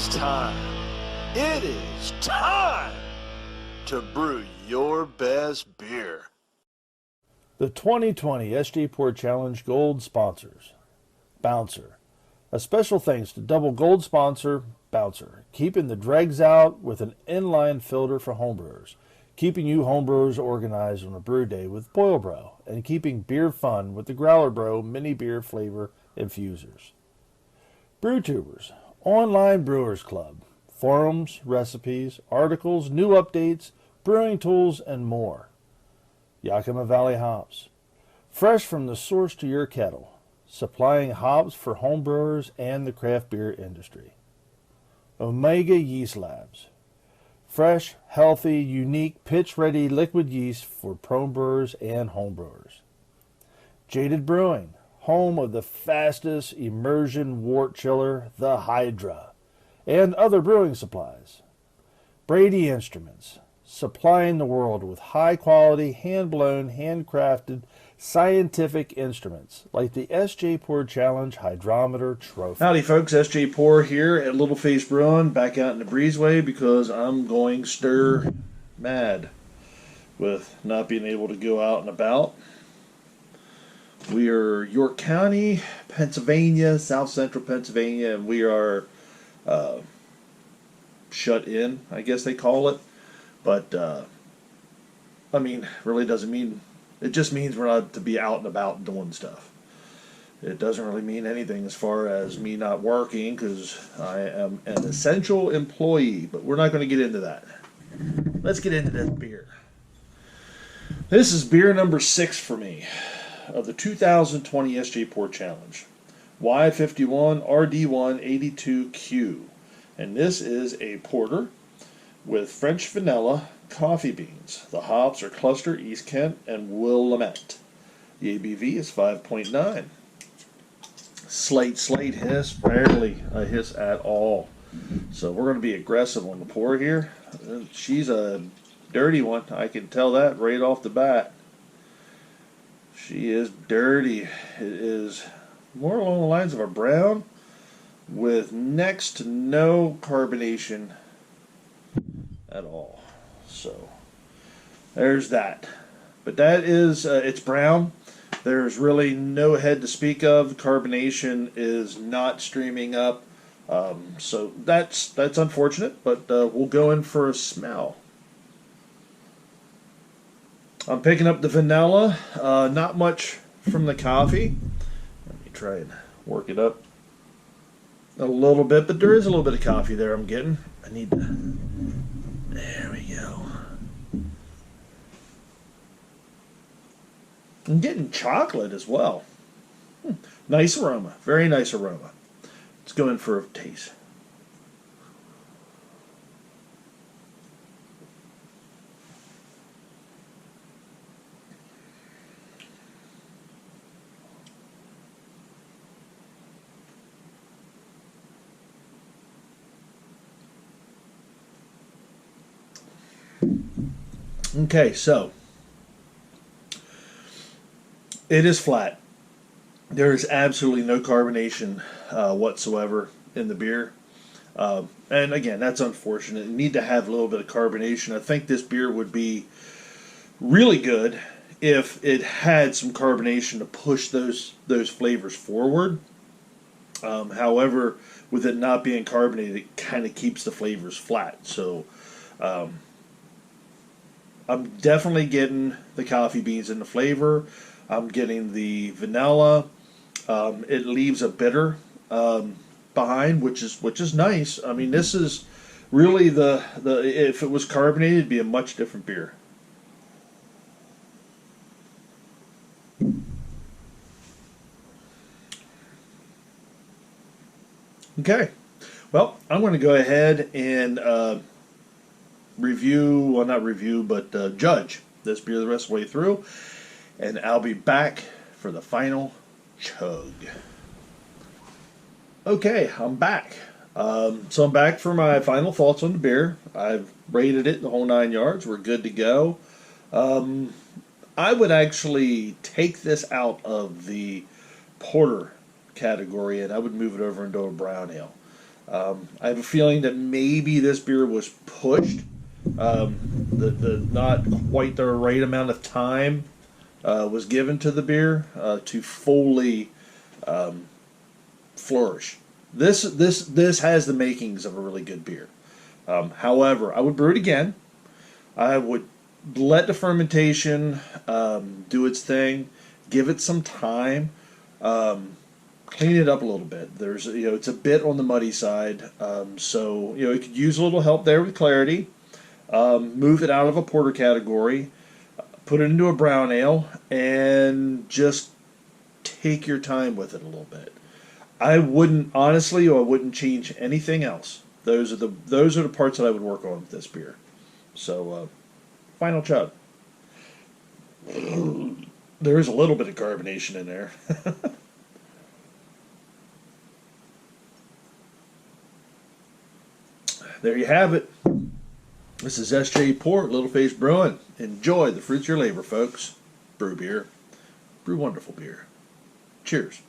It's time. It is time to brew your best beer. The 2020 Sjporr Challenge Gold sponsors Bouncer. A special thanks to double gold sponsor Bouncer, keeping the dregs out with an inline filter for homebrewers, keeping you homebrewers organized on a brew day with Boil Bro, and keeping beer fun with the Growler Bro mini beer flavor infusers. BrewTubers, online brewers club, forums, recipes, articles, new updates, brewing tools, and more. Yakima Valley Hops, fresh from the source to your kettle, supplying hops for homebrewers and the craft beer industry. Omega Yeast Labs, fresh, healthy, unique, pitch-ready liquid yeast for pro brewers and homebrewers. Jaded Brewing, home of the fastest immersion wort chiller, the Hydra, and other brewing supplies. Brady Instruments, supplying the world with high-quality, hand-blown, handcrafted, scientific instruments like the Sjporr Challenge Hydrometer Trophy. Howdy folks, Sjporr here at Little Face Brewing, back out in the breezeway because I'm going stir mad with not being able to go out and about. We are York County, Pennsylvania, South Central Pennsylvania, and we are shut in, I guess they call it. But, I mean, really doesn't mean, it just means we're not to be out and about doing stuff. It doesn't really mean anything as far as me not working, because I am an essential employee, but we're not going to get into that. Let's get into this beer. This is beer number 6 for me of the 2020 Sjporr Challenge Y51 RD1 82Q. And this is a porter with French vanilla coffee beans. The hops are Cluster, East Kent, and Willamette. The ABV is 5.9. Slate hiss, barely a hiss at all. So we're going to be aggressive on the pour here. She's a dirty one, I can tell that right off the bat. She is dirty. It is more along the lines of a brown with next to no carbonation at all. So there's that. But that is, it's brown. There's really no head to speak of. The carbonation is not streaming up. So that's unfortunate, but we'll go in for a smell. I'm picking up the vanilla, not much from the coffee. Let me try and work it up a little bit, but there is a little bit of coffee there I'm getting. I need to, there we go. I'm getting chocolate as well. Nice aroma, very nice aroma. Let's go in for a taste. Okay, so it is flat. There is absolutely no carbonation whatsoever in the beer. And again, that's unfortunate. You need to have a little bit of carbonation. I think this beer would be really good if it had some carbonation to push those flavors forward. However, with it not being carbonated, it kind of keeps the flavors flat. So I'm definitely getting the coffee beans in the flavor. I'm getting the vanilla. It leaves a bitter behind, which is nice. I mean, this is really the if it was carbonated, it'd be a much different beer. Okay, well, I'm going to go ahead and judge this beer the rest of the way through, and I'll be back for the final chug. Okay, I'm back. So I'm back for my final thoughts on the beer. I've rated it the whole 9 yards. We're good to go. I would actually take this out of the porter category, and I would move it over into a brown ale. I have a feeling that maybe this beer was pushed. The not quite the right amount of time was given to the beer to fully flourish. This has the makings of a really good beer. However, I would brew it again. I would let the fermentation do its thing, give it some time, clean it up a little bit. There's it's a bit on the muddy side, so it could use a little help there with clarity. Move it out of a porter category, put it into a brown ale, and just take your time with it a little bit. I wouldn't change anything else. Those are the parts that I would work on with this beer. So, final chug. There is a little bit of carbonation in there. There you have it. This is Sjporr, Little Face Brewing. Enjoy the fruits of your labor, folks. Brew beer. Brew wonderful beer. Cheers.